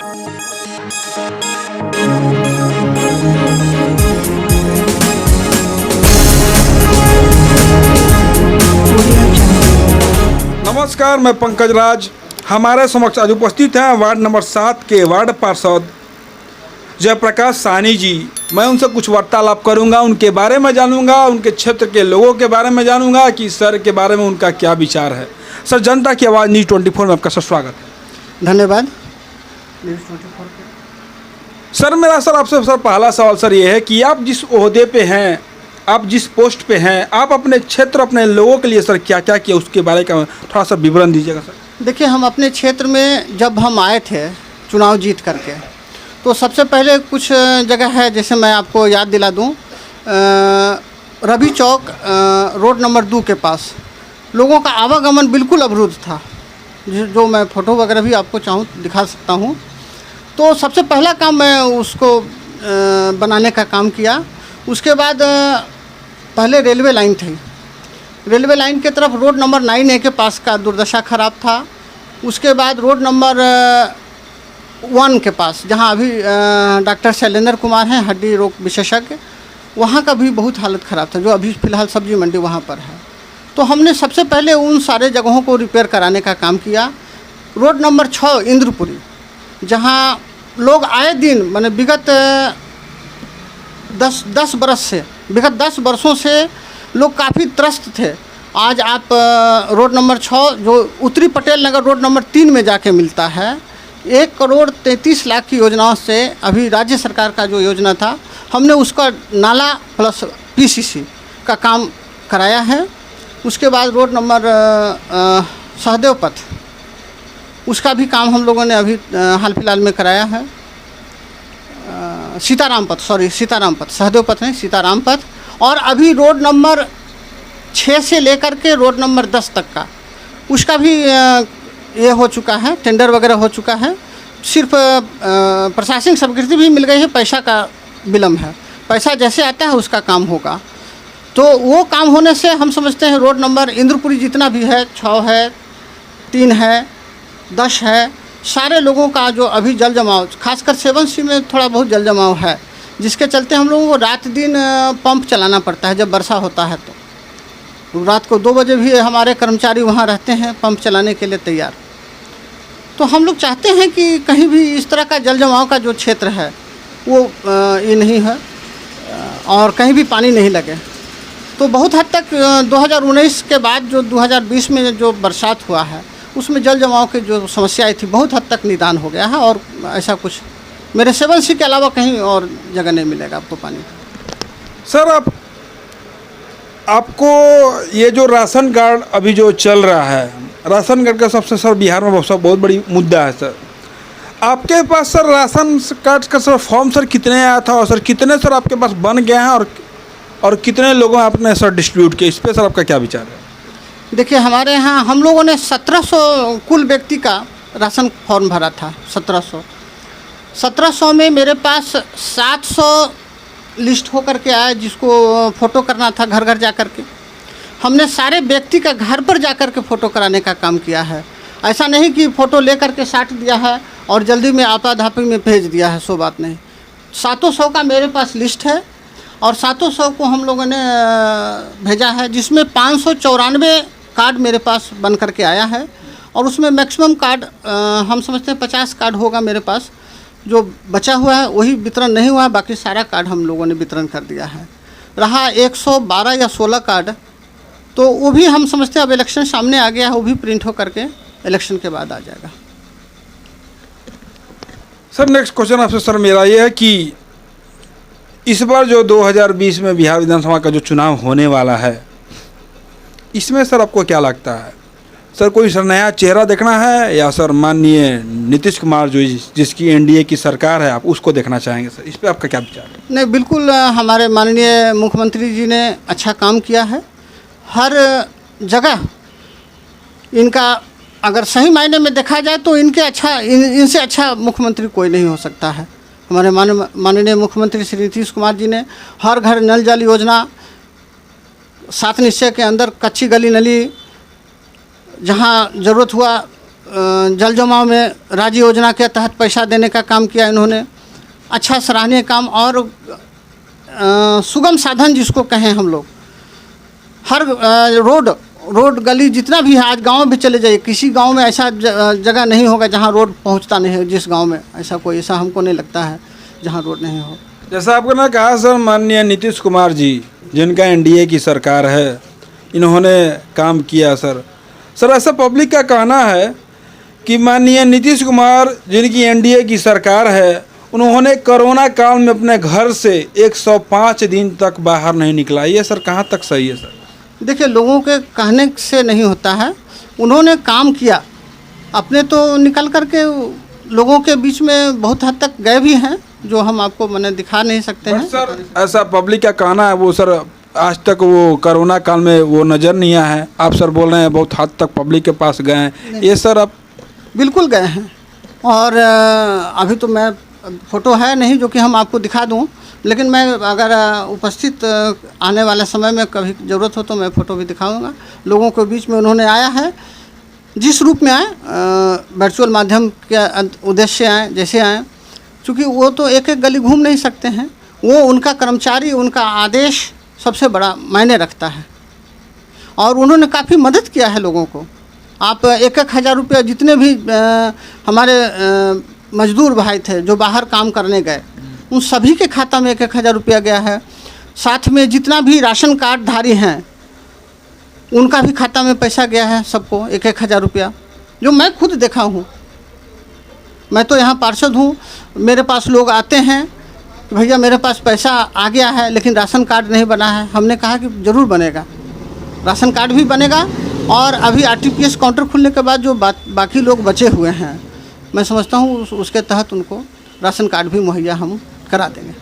नमस्कार, मैं पंकज राज। हमारे समक्ष आज उपस्थित हैं वार्ड नंबर 7 के वार्ड पार्षद जयप्रकाश साहनी जी। मैं उनसे कुछ वार्तालाप करूंगा, उनके बारे में जानूंगा, उनके क्षेत्र के लोगों के बारे में जानूंगा कि सर के बारे में उनका क्या विचार है। सर, जनता की आवाज़ न्यूज़ 24 में आपका स्वागत है। धन्यवाद। सर, मेरा आपसे पहला सवाल सर ये है कि आप जिस ओहदे पे हैं, आप जिस पोस्ट पे हैं, आप अपने क्षेत्र, अपने लोगों के लिए सर क्या क्या किया, उसके बारे का थोड़ा सा विवरण दीजिएगा सर। देखिए, हम अपने क्षेत्र में जब हम आए थे चुनाव जीत करके, तो सबसे पहले कुछ जगह है, जैसे मैं आपको याद दिला दूं, रवि चौक रोड नंबर 2 के पास लोगों का आवागमन बिल्कुल अवरुद्ध था, जो मैं फ़ोटो वगैरह भी आपको चाहूँ दिखा सकता हूँ। तो सबसे पहला काम मैं उसको बनाने का काम किया। उसके बाद पहले रेलवे लाइन थी, रेलवे लाइन के तरफ रोड नंबर 9A के पास का दुर्दशा ख़राब था। उसके बाद रोड नंबर 1 के पास, जहां अभी डॉक्टर शैलेंद्र कुमार हैं, हड्डी रोग विशेषज्ञ, वहां का भी बहुत हालत ख़राब था, जो अभी फ़िलहाल सब्जी मंडी वहां पर है। तो हमने सबसे पहले उन सारे जगहों को रिपेयर कराने का काम किया। रोड नंबर 6 इंद्रपुरी, जहाँ लोग आए दिन माने विगत 10 वर्षों से लोग काफ़ी त्रस्त थे। आज आप रोड नंबर 6 जो उत्तरी पटेल नगर रोड नंबर 3 में जाके मिलता है, 1,33,00,000 की योजनाओं से अभी राज्य सरकार का जो योजना था, हमने उसका नाला प्लस PCC का काम कराया है। उसके बाद रोड नंबर सहदेव पथ, उसका भी काम हम लोगों ने अभी हाल फिलहाल में कराया है। सीताराम पथ, सहदेव पथ नहीं, सीताराम पथ। और अभी रोड नंबर 6 से लेकर के रोड नंबर 10 तक का, उसका भी ये हो चुका है, टेंडर वगैरह हो चुका है। सिर्फ प्रशासनिक स्वीकृति भी मिल गई है, पैसा का विलम्ब है। पैसा जैसे आता है उसका काम होगा। तो वो काम होने से हम समझते हैं रोड नंबर इंद्रपुरी जितना भी है, 6 है, 3 है, 10 है, सारे लोगों का जो अभी जल जमाव, खासकर 7C में थोड़ा बहुत जल जमाव है, जिसके चलते हम लोगों को रात दिन पंप चलाना पड़ता है। जब वर्षा होता है तो रात को 2 बजे भी हमारे कर्मचारी वहाँ रहते हैं पंप चलाने के लिए तैयार। तो हम लोग चाहते हैं कि कहीं भी इस तरह का जल जमाव का जो क्षेत्र है वो ये नहीं है और कहीं भी पानी नहीं लगे। तो बहुत हद तक 2019 के बाद जो 2020 में जो बरसात हुआ है, उसमें जल जमाव की जो समस्याएं थी, बहुत हद तक निदान हो गया है। और ऐसा कुछ मेरे 7C के अलावा कहीं और जगह नहीं मिलेगा आपको पानी। सर, आपको ये जो राशन कार्ड अभी जो चल रहा है, राशन कार्ड का सबसे सर बिहार में बहुत बड़ी मुद्दा है सर। आपके पास सर राशन कार्ड का सर फॉर्म सर कितने आया था, और सर कितने सर आपके पास बन गए हैं, और कितने लोगों आपने सर डिस्ट्रीब्यूट किया, इस पर सर आपका क्या विचार है? देखिए, हमारे यहाँ हम लोगों ने 1700 कुल व्यक्ति का राशन फॉर्म भरा था। 1700 में मेरे पास 700 लिस्ट होकर के आया, जिसको फ़ोटो करना था घर घर जा कर के। हमने सारे व्यक्ति का घर पर जा कर के फ़ोटो कराने का काम किया है। ऐसा नहीं कि फ़ोटो ले कर के साट दिया है और जल्दी में आपाधापी में भेज दिया है, सो बात नहीं। 700 का मेरे पास लिस्ट है और 700 को हम लोगों ने भेजा है, जिसमें 594 कार्ड मेरे पास बन कर के आया है। और उसमें मैक्सिमम कार्ड हम समझते हैं 50 कार्ड होगा मेरे पास। जो बचा हुआ है वही वितरण नहीं हुआ है, बाकी सारा कार्ड हम लोगों ने वितरण कर दिया है। रहा 112 या 16 कार्ड, तो वो भी हम समझते हैं अब इलेक्शन सामने आ गया है, वो भी प्रिंट हो करके इलेक्शन के बाद आ जाएगा। सर, नेक्स्ट क्वेश्चन आपसे सर मेरा ये है कि इस बार जो 2020 में बिहार विधानसभा का जो चुनाव होने वाला है, इसमें सर आपको क्या लगता है? सर कोई सर नया चेहरा देखना है, या सर माननीय नीतीश कुमार जो जिसकी NDA की सरकार है, आप उसको देखना चाहेंगे? सर, इस पे आपका क्या विचार है? नहीं, बिल्कुल हमारे माननीय मुख्यमंत्री जी ने अच्छा काम किया है। हर जगह इनका अगर सही मायने में देखा जाए तो इनसे अच्छा मुख्यमंत्री कोई नहीं हो सकता है। हमारे माननीय मुख्यमंत्री श्री नीतीश कुमार जी ने हर घर नल जल योजना, 7 निश्चय के अंदर कच्ची गली नली, जहाँ ज़रूरत हुआ जल जमाव में राज्य योजना के तहत पैसा देने का काम किया इन्होंने। अच्छा सराहनीय काम। और सुगम साधन जिसको कहें हम लोग, हर रोड गली जितना भी है, आज गांव भी चले जाइए, किसी गांव में ऐसा जगह नहीं होगा जहां रोड पहुंचता नहीं है। जिस गांव में ऐसा हमको नहीं लगता है जहां रोड नहीं हो। जैसा आपको ना कहा सर, माननीय नीतीश कुमार जी जिनका एनडीए की सरकार है, इन्होंने काम किया सर। ऐसा पब्लिक का कहना है कि माननीय नीतीश कुमार जिनकी एनडीए की सरकार है, उन्होंने कोरोना काल में अपने घर से 105 दिन तक बाहर नहीं निकला। ये सर कहाँ तक सही है सर? देखिए, लोगों के कहने से नहीं होता है, उन्होंने काम किया। अपने तो निकल कर के लोगों के बीच में बहुत हद तक गए भी हैं, जो हम आपको मैंने दिखा नहीं सकते हैं। सर ऐसा पब्लिक का कहना है, वो सर आज तक वो कोरोना काल में वो नज़र नहीं आया है। आप सर बोल रहे हैं बहुत हद तक पब्लिक के पास गए हैं। ये सर आप बिल्कुल गए हैं। और अभी तो मैं फ़ोटो है नहीं जो कि हम आपको दिखा दूं, लेकिन मैं अगर उपस्थित आने वाले समय में कभी ज़रूरत हो तो मैं फ़ोटो भी दिखाऊंगा। लोगों के बीच में उन्होंने आया है, जिस रूप में आए, वर्चुअल माध्यम के उद्देश्य आए, जैसे आए, क्योंकि वो तो एक एक गली घूम नहीं सकते हैं। वो उनका कर्मचारी, उनका आदेश सबसे बड़ा मायने रखता है। और उन्होंने काफ़ी मदद किया है लोगों को। आप 1,000 रुपया जितने भी हमारे मजदूर भाई थे जो बाहर काम करने गए, उन सभी के खाता में 1,000 रुपया गया है। साथ में जितना भी राशन कार्ड धारी हैं, उनका भी खाता में पैसा गया है, सबको 1,000 रुपया, जो मैं खुद देखा हूँ। मैं तो यहाँ पार्षद हूँ, मेरे पास लोग आते हैं कि भैया मेरे पास पैसा आ गया है लेकिन राशन कार्ड नहीं बना है। हमने कहा कि ज़रूर बनेगा, राशन कार्ड भी बनेगा। और अभी आरटीपीएस काउंटर खुलने के बाद जो बाकी लोग बचे हुए हैं, मैं समझता हूँ उसके तहत उनको राशन कार्ड भी मुहैया हम करा देंगे।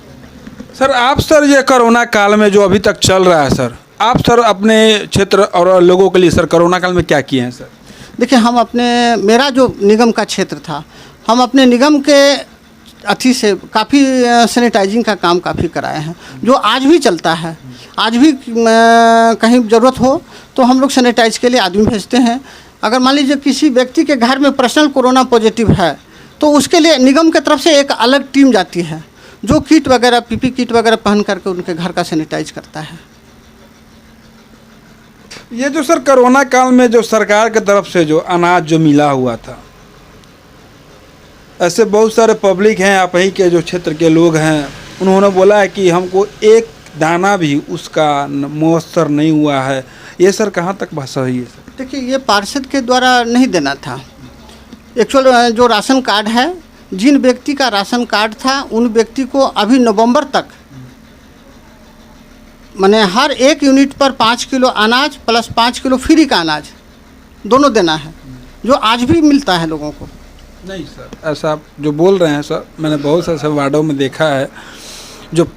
सर आप सर ये कोरोना काल में जो अभी तक चल रहा है सर, आप सर अपने क्षेत्र और लोगों के लिए सर कोरोना काल में क्या किए हैं सर? देखिए, हम अपने, मेरा जो निगम का क्षेत्र था, हम अपने निगम के अथी से काफ़ी सैनिटाइजिंग का काम काफ़ी कराए हैं, जो आज भी चलता है। आज भी कहीं ज़रूरत हो तो हम लोग सैनिटाइज के लिए आदमी भेजते हैं। अगर मान लीजिए किसी व्यक्ति के घर में पर्सनल कोरोना पॉजिटिव है तो उसके लिए निगम की तरफ से एक अलग टीम जाती है जो किट वगैरह, पीपी किट वगैरह पहन करके उनके घर का सैनिटाइज करता है। ये जो सर कोरोना काल में जो सरकार की तरफ से जो अनाज जो मिला हुआ था, ऐसे बहुत सारे पब्लिक हैं, आप ही के जो क्षेत्र के लोग हैं, उन्होंने बोला है कि हमको एक दाना भी उसका मुयस्सर नहीं हुआ है। ये सर कहाँ तक बात सही है सर? देखिए, ये पार्षद के द्वारा नहीं देना था। एक्चुअल जो राशन कार्ड है, जिन व्यक्ति का राशन कार्ड था उन व्यक्ति को अभी नवंबर तक माने हर एक यूनिट पर 5 किलो अनाज प्लस 5 किलो फ्री का अनाज दोनों देना है, जो आज भी मिलता है लोगों को। नहीं सर, ऐसा आप जो बोल रहे हैं सर, मैंने बहुत से वार्डों में देखा है, जो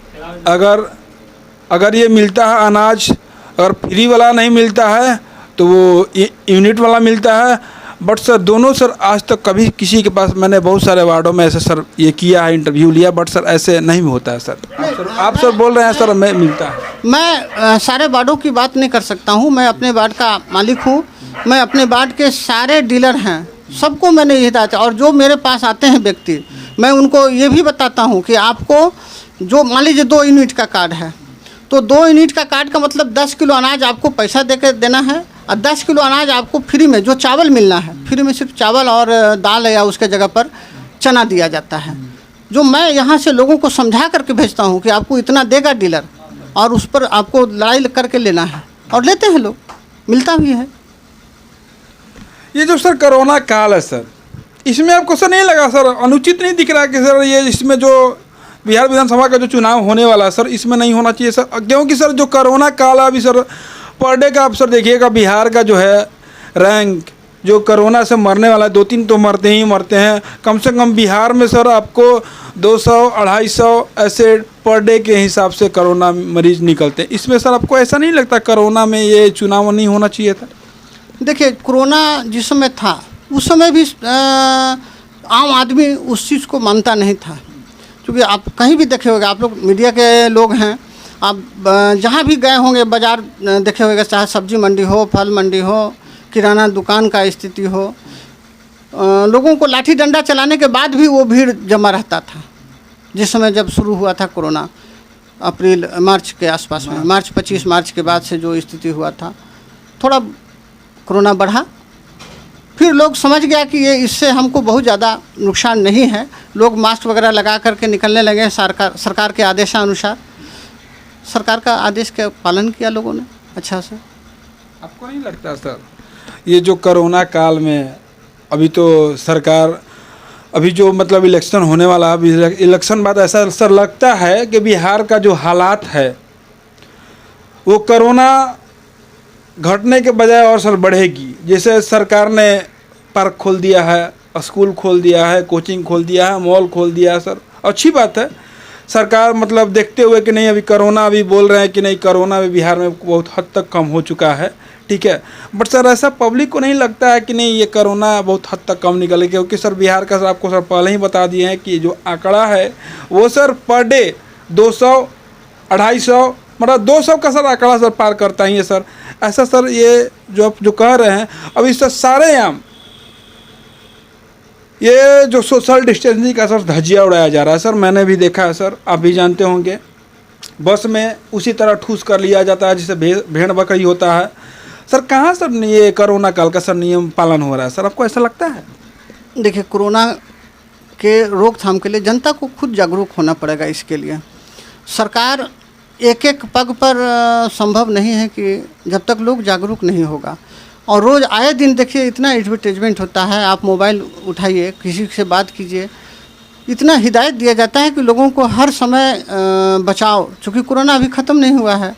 अगर ये मिलता है अनाज, अगर फ्री वाला नहीं मिलता है तो वो यूनिट वाला मिलता है। बट सर दोनों सर आज तक कभी किसी के पास, मैंने बहुत सारे वार्डों में ऐसे सर ये किया है, इंटरव्यू लिया, बट सर ऐसे नहीं होता है सर। आप सर बोल रहे हैं सर मैं मिलता है। मैं सारे वार्डों की बात नहीं कर सकता हूँ, मैं अपने वार्ड का मालिक हूँ। मैं अपने वार्ड के सारे डीलर हैं, सबको मैंने ये बताया। और जो मेरे पास आते हैं व्यक्ति, मैं उनको ये भी बताता हूँ कि आपको जो मान लीजिए 2 यूनिट का कार्ड है, तो 2 यूनिट का कार्ड का मतलब 10 किलो अनाज आपको पैसा दे के देना है, और 10 किलो अनाज आपको फ्री में, जो चावल मिलना है, फ्री में सिर्फ चावल और दाल या उसके जगह पर चना दिया जाता है। जो मैं यहाँ से लोगों को समझा करके भेजता हूँ कि आपको इतना देगा डीलर, और उस पर आपको लड़ाई करके लेना है, और लेते हैं लोग, मिलता भी है। ये जो सर कोरोना काल है सर, इसमें आपको सर नहीं लगा सर अनुचित नहीं दिख रहा कि सर ये इसमें जो बिहार विधानसभा का जो चुनाव होने वाला है सर, इसमें नहीं होना चाहिए सर? क्योंकि सर जो कोरोना काल है अभी सर, पर डे का आप सर देखिएगा बिहार का जो है रैंक, जो कोरोना से मरने वाला है, 2-3 तो मरते ही मरते हैं। कम से कम बिहार में सर आपको 200-250 ऐसे पर डे के हिसाब से कोरोना मरीज निकलते हैं। इसमें सर आपको ऐसा नहीं लगता कोरोना में ये चुनाव नहीं होना चाहिए था? देखिए, कोरोना जिस समय था उस समय भी आम आदमी उस चीज़ को मानता नहीं था, क्योंकि आप कहीं भी देखे होंगे, आप लोग मीडिया के लोग हैं, आप जहाँ भी गए होंगे बाज़ार देखे होंगे, चाहे सब्जी मंडी हो, फल मंडी हो, किराना दुकान का स्थिति हो, लोगों को लाठी डंडा चलाने के बाद भी वो भीड़ जमा रहता था। जिस समय जब शुरू हुआ था कोरोना, अप्रैल मार्च के आसपास में, मार्च 25 मार्च के बाद से जो स्थिति हुआ था, थोड़ा कोरोना बढ़ा, फिर लोग समझ गया कि ये इससे हमको बहुत ज़्यादा नुकसान नहीं है। लोग मास्क वगैरह लगा करके निकलने लगे सरकार के आदेशानुसार। सरकार का आदेश का पालन किया लोगों ने अच्छा से। आपको नहीं लगता सर ये जो कोरोना काल में अभी तो सरकार अभी जो मतलब इलेक्शन होने वाला है, अभी इलेक्शन बाद ऐसा सर लगता है कि बिहार का जो हालात है वो कोरोना घटने के बजाय और सर बढ़ेगी। जैसे सरकार ने पार्क खोल दिया है, स्कूल खोल दिया है, कोचिंग खोल दिया है, मॉल खोल दिया है सर, अच्छी बात है। सरकार मतलब देखते हुए कि नहीं अभी कोरोना अभी बोल रहे हैं कि नहीं कोरोना भी बिहार में बहुत हद तक कम हो चुका है, ठीक है। बट सर ऐसा पब्लिक को नहीं लगता है कि नहीं ये कोरोना बहुत हद तक कम निकले, क्योंकि सर बिहार का सर आपको सर पहले ही बता दिए हैं कि जो आंकड़ा है वो सर पर डे 200 250 मतलब 200 का सर आंकड़ा सर पार करता ही है सर। ऐसा सर ये जो कह रहे हैं अभी सर सारे आम ये जो सोशल डिस्टेंसिंग का सर धज्जिया उड़ाया जा रहा है सर, मैंने भी देखा है सर, आप भी जानते होंगे। बस में उसी तरह ठूस कर लिया जाता है जिसे भेड़ बकरी होता है सर। कहाँ सर ये कोरोना काल का सर नियम पालन हो रहा है सर, आपको ऐसा लगता है? देखिए, कोरोना के रोकथाम के लिए जनता को खुद जागरूक होना पड़ेगा। इसके लिए सरकार एक एक पग पर संभव नहीं है कि जब तक लोग जागरूक नहीं होगा। और रोज़ आए दिन देखिए इतना एडवर्टाइजमेंट होता है, आप मोबाइल उठाइए, किसी से बात कीजिए, इतना हिदायत दिया जाता है कि लोगों को हर समय बचाव, चूँकि कोरोना अभी ख़त्म नहीं हुआ है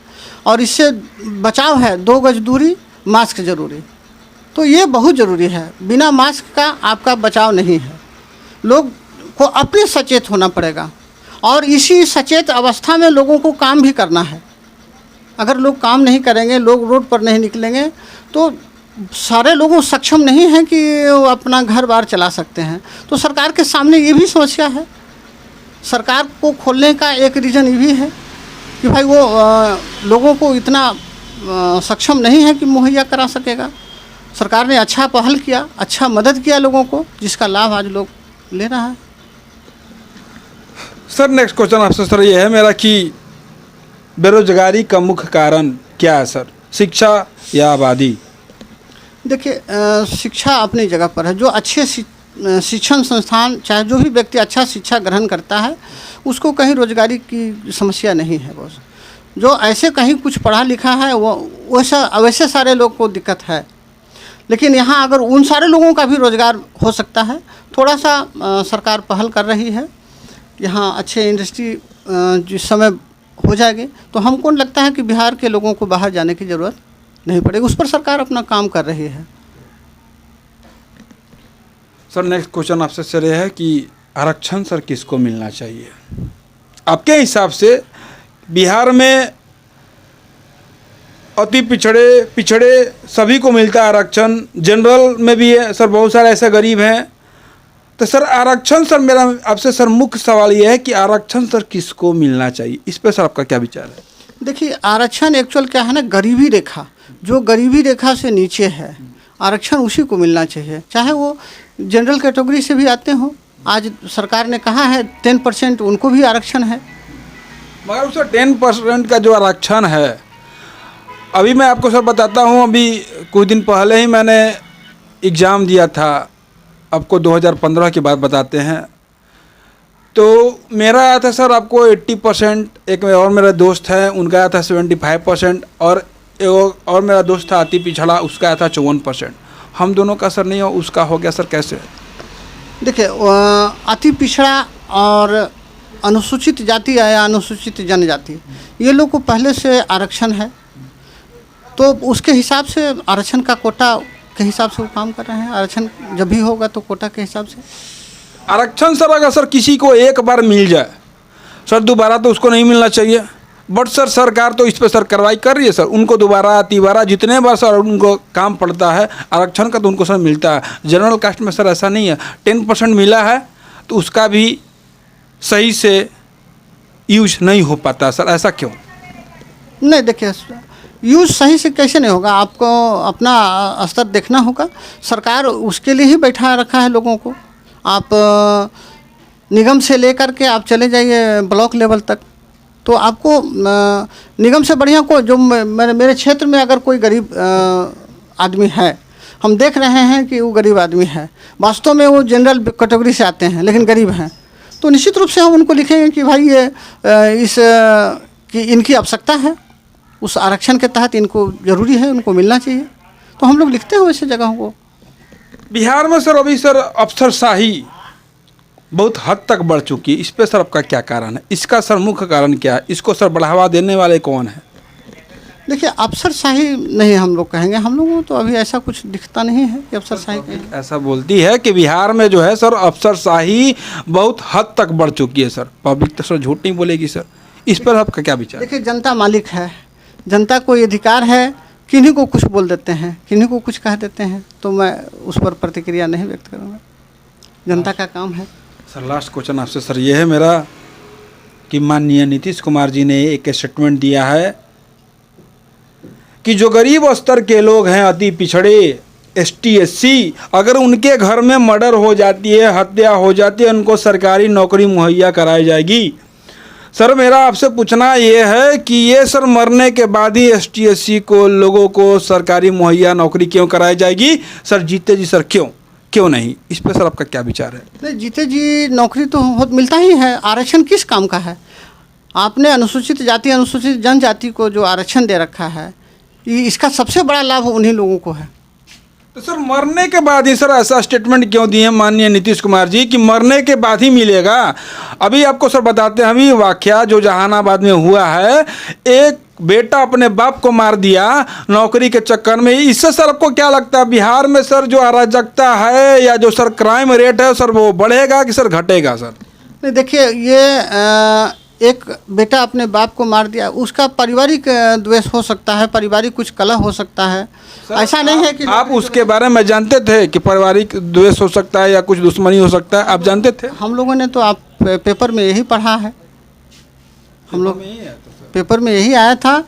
और इससे बचाव है 2 गज दूरी, मास्क ज़रूरी। तो ये बहुत ज़रूरी है, बिना मास्क का आपका बचाव नहीं है। लोग को अपने सचेत होना पड़ेगा और इसी सचेत अवस्था में लोगों को काम भी करना है। अगर लोग काम नहीं करेंगे, लोग रोड पर नहीं निकलेंगे, तो सारे लोगों सक्षम नहीं हैं कि वो अपना घर बार चला सकते हैं। तो सरकार के सामने ये भी समस्या है। सरकार को खोलने का एक रीज़न ये भी है कि भाई वो लोगों को इतना सक्षम नहीं है कि मुहैया करा सकेगा। सरकार ने अच्छा पहल किया, अच्छा मदद किया लोगों को, जिसका लाभ आज लोग ले रहा है। सर नेक्स्ट क्वेश्चन आपसे सर ये है मेरा कि बेरोजगारी का मुख्य कारण क्या है सर, शिक्षा या आबादी? देखिए, शिक्षा अपनी जगह पर है। जो अच्छे शिक्षण संस्थान, चाहे जो भी व्यक्ति अच्छा शिक्षा ग्रहण करता है, उसको कहीं रोजगारी की समस्या नहीं है। बस जो ऐसे कहीं कुछ पढ़ा लिखा है वो वैसे सारे लोग को दिक्कत है। लेकिन यहाँ अगर उन सारे लोगों का भी रोजगार हो सकता है, थोड़ा सा सरकार पहल कर रही है। यहाँ अच्छे इंडस्ट्री जिस समय हो जाएगी तो हमको लगता है कि बिहार के लोगों को बाहर जाने की ज़रूरत नहीं पड़ेगी। उस पर सरकार अपना काम कर रही है। सर नेक्स्ट क्वेश्चन आपसे सर ये है कि आरक्षण सर किसको मिलना चाहिए आपके हिसाब से? बिहार में अति पिछड़े सभी को मिलता है आरक्षण, जनरल में भी है सर, बहुत सारे ऐसे गरीब हैं। तो सर आरक्षण सर मेरा आपसे सर मुख्य सवाल ये है कि आरक्षण सर किसको मिलना चाहिए, इस पर सर आपका क्या विचार है? देखिए, आरक्षण एक्चुअल क्या है ना, गरीबी रेखा, जो गरीबी रेखा से नीचे है, आरक्षण उसी को मिलना चाहिए, चाहे वो जनरल कैटेगरी से भी आते हों। आज सरकार ने कहा है 10% उनको भी आरक्षण है। मगर उसका 10% का जो आरक्षण है, अभी मैं आपको सर बताता हूँ, अभी कुछ दिन पहले ही मैंने एग्ज़ाम दिया था, आपको 2015 की बात बताते हैं। तो मेरा आया था सर आपको 80%, एक और मेरा दोस्त है उनका आया था 75%, और मेरा दोस्त था अति पिछड़ा, उसका आया था 54%। हम दोनों का सर नहीं हो, उसका हो गया सर, कैसे? देखिए, अति पिछड़ा और अनुसूचित जाति या अनुसूचित जनजाति, ये लोग को पहले से आरक्षण है, तो उसके हिसाब से आरक्षण का कोटा के हिसाब से वो काम कर रहे हैं। आरक्षण जब भी होगा तो कोटा के हिसाब से आरक्षण सर अगर सर किसी को एक बार मिल जाए सर, दोबारा तो उसको नहीं मिलना चाहिए। बट सर सरकार तो इस पर सर कार्रवाई कर रही है सर, उनको दोबारा तिबारा जितने बार सर उनको काम पड़ता है आरक्षण का तो उनको सर मिलता है। जनरल कास्ट में सर ऐसा नहीं है, 10% मिला है तो उसका भी सही से यूज नहीं हो पाता सर, ऐसा क्यों? नहीं, देखिए यूज़ सही से कैसे नहीं होगा, आपको अपना स्तर देखना होगा। सरकार उसके लिए ही बैठा रखा है लोगों को। आप निगम से लेकर के आप चले जाइए ब्लॉक लेवल तक, तो आपको निगम से बढ़िया को जो मेरे क्षेत्र में अगर कोई गरीब आदमी है, हम देख रहे हैं कि वो गरीब आदमी है, वास्तव में वो जनरल कैटेगरी से आते हैं लेकिन गरीब हैं, तो निश्चित रूप से हम उनको लिखेंगे कि भाई ये कि इनकी आवश्यकता है, उस आरक्षण के तहत इनको ज़रूरी है, उनको मिलना चाहिए। तो हम लोग लिखते हैं वैसे जगहों को। बिहार में सर अभी सर अफसरशाही बहुत हद तक बढ़ चुकी है, इस पे सर आपका क्या कारण है? इसका सर मुख्य कारण क्या है? इसको सर बढ़ावा देने वाले कौन है? देखिए, अफसरशाही नहीं हम लोग कहेंगे, हम लोगों को तो अभी ऐसा कुछ दिखता नहीं है कि अफसरशाही कहेंगे। ऐसा बोलती है कि बिहार में जो है सर अफसरशाही बहुत हद तक बढ़ चुकी है सर। पब्लिक तो सर झूठ नहीं बोलेगी सर, इस पर आपका क्या विचार? देखिए, जनता मालिक है, जनता को ये अधिकार है, किन्हीं को कुछ बोल देते हैं, किन्हीं को कुछ कह देते हैं, तो मैं उस पर प्रतिक्रिया नहीं व्यक्त करूँगा। जनता का काम है। सर लास्ट क्वेश्चन आपसे सर ये है मेरा कि माननीय नीतीश कुमार जी ने एक स्टेटमेंट दिया है कि जो गरीब स्तर के लोग हैं, अति पिछड़े ST SC, अगर उनके घर में मर्डर हो जाती है, हत्या हो जाती है, उनको सरकारी नौकरी मुहैया कराई जाएगी। सर मेरा आपसे पूछना ये है कि ये सर मरने के बाद ही ST SC को लोगों को सरकारी मुहैया नौकरी क्यों कराई जाएगी? सर जीते जी सर क्यों नहीं? इस पर सर आपका क्या विचार है? नहीं, जीते जी नौकरी तो बहुत मिलता ही है। आरक्षण किस काम का है? आपने अनुसूचित जाति अनुसूचित जनजाति को जो आरक्षण दे रखा है, इसका सबसे बड़ा लाभ उन्हीं लोगों को है। तो सर मरने के बाद ही सर ऐसा स्टेटमेंट क्यों दिए माननीय नीतीश कुमार जी कि मरने के बाद ही मिलेगा? अभी आपको सर बताते हैं, अभी वाकया जो जहानाबाद में हुआ है, एक बेटा अपने बाप को मार दिया नौकरी के चक्कर में। इससे सर आपको क्या लगता है बिहार में सर जो अराजकता है या जो सर क्राइम रेट है सर वो बढ़ेगा कि सर घटेगा? सर नहीं, देखिए, ये एक बेटा अपने बाप को मार दिया, उसका पारिवारिक द्वेष हो सकता है, पारिवारिक कुछ कलह हो सकता है। ऐसा नहीं है कि आप उसके बारे में जानते थे कि पारिवारिक द्वेष हो सकता है या कुछ दुश्मनी हो सकता है? आप जानते थे? हम लोगों ने तो आप पेपर में यही पढ़ा है। हम लोग पेपर में यही आया था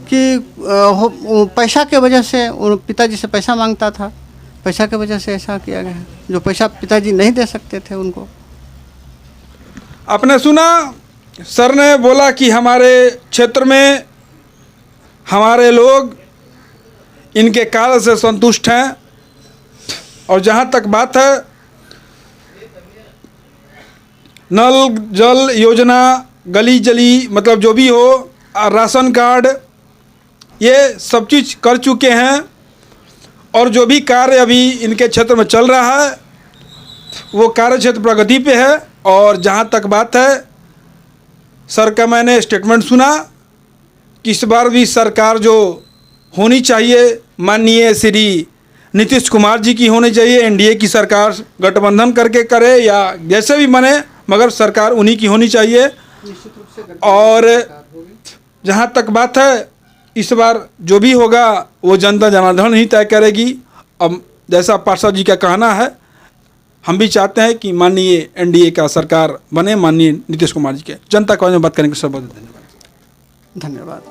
कि पैसा के वजह से पिताजी से पैसा मांगता था, पैसा के वजह से ऐसा किया गया है। जो पैसा पिताजी नहीं दे सकते थे उनको। आपने सुना, सर ने बोला कि हमारे क्षेत्र में हमारे लोग इनके कार्य से संतुष्ट हैं, और जहाँ तक बात है नल जल योजना, गली जली मतलब जो भी हो, राशन कार्ड, ये सब चीज़ कर चुके हैं, और जो भी कार्य अभी इनके क्षेत्र में चल रहा है वो कार्य क्षेत्र प्रगति पे है। और जहाँ तक बात है, सर का मैंने स्टेटमेंट सुना कि इस बार भी सरकार जो होनी चाहिए माननीय श्री नीतीश कुमार जी की होनी चाहिए। NDA की सरकार गठबंधन करके करे या जैसे भी बने, मगर सरकार उन्हीं की होनी चाहिए। और जहाँ तक बात है, इस बार जो भी होगा वो जनता जनार्दन ही तय करेगी। अब जैसा पार्षद जी का कहना है, हम भी चाहते हैं कि माननीय NDA का सरकार बने, माननीय नीतीश कुमार जी के। जनता को बात करने के लिए बहुत धन्यवाद। धन्यवाद।